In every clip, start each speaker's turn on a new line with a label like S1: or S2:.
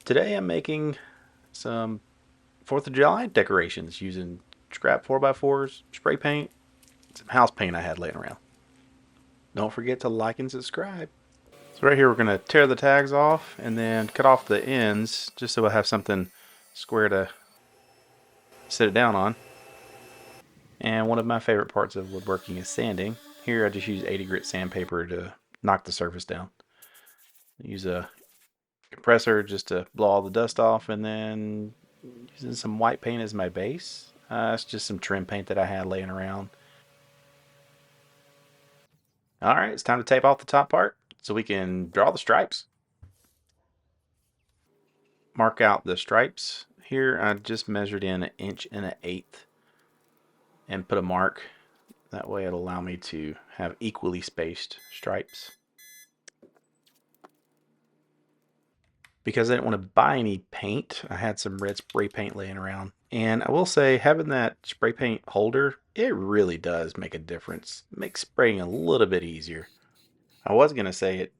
S1: Today I'm making some 4th of July decorations using scrap 4x4s, spray paint, some house paint I had laying around. Don't forget to like and subscribe. So right here we're going to tear the tags off and then cut off the ends just so I have something square to sit it down on. And one of my favorite parts of woodworking is sanding. Here I just use 80 grit sandpaper to knock the surface down. Use a compressor just to blow all the dust off, and then using some white paint as my base. It's just some trim paint that I had laying around. All right, it's time to tape off the top part so we can draw the stripes. Mark out the stripes. Here I just measured in 1.125" and put a mark. That way it'll allow me to have equally spaced stripes. Because I didn't want to buy any paint, I had some red spray paint laying around. And I will say, having that spray paint holder, it really does make a difference. It makes spraying a little bit easier. I was going to say it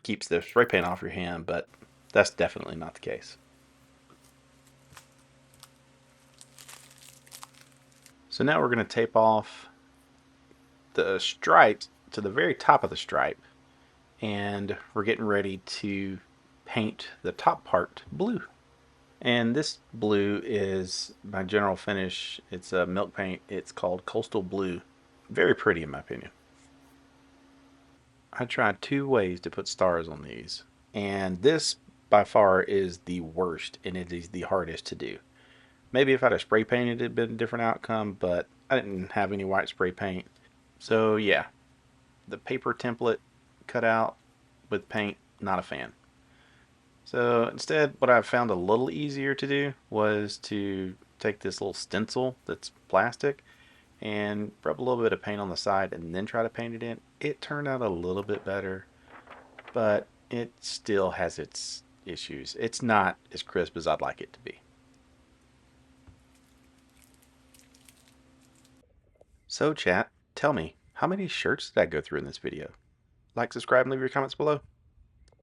S1: keeps the spray paint off your hand, but that's definitely not the case. So now we're going to tape off the stripes to the very top of the stripe. And we're getting ready to paint the top part blue. And this blue is my general finish. It's a milk paint. It's called Coastal Blue. Very pretty in my opinion. I tried 2 ways to put stars on these, and this by far is the worst, and it is the hardest to do. Maybe if I'd have spray painted, it'd been a different outcome, but I didn't have any white spray paint. So yeah, the paper template cut out with paint, not a fan. So instead, what I found a little easier to do was to take this little stencil that's plastic and rub a little bit of paint on the side and then try to paint it in. It turned out a little bit better, but it still has its issues. It's not as crisp as I'd like it to be. So chat, tell me, how many shirts did I go through in this video? Like, subscribe, and leave your comments below.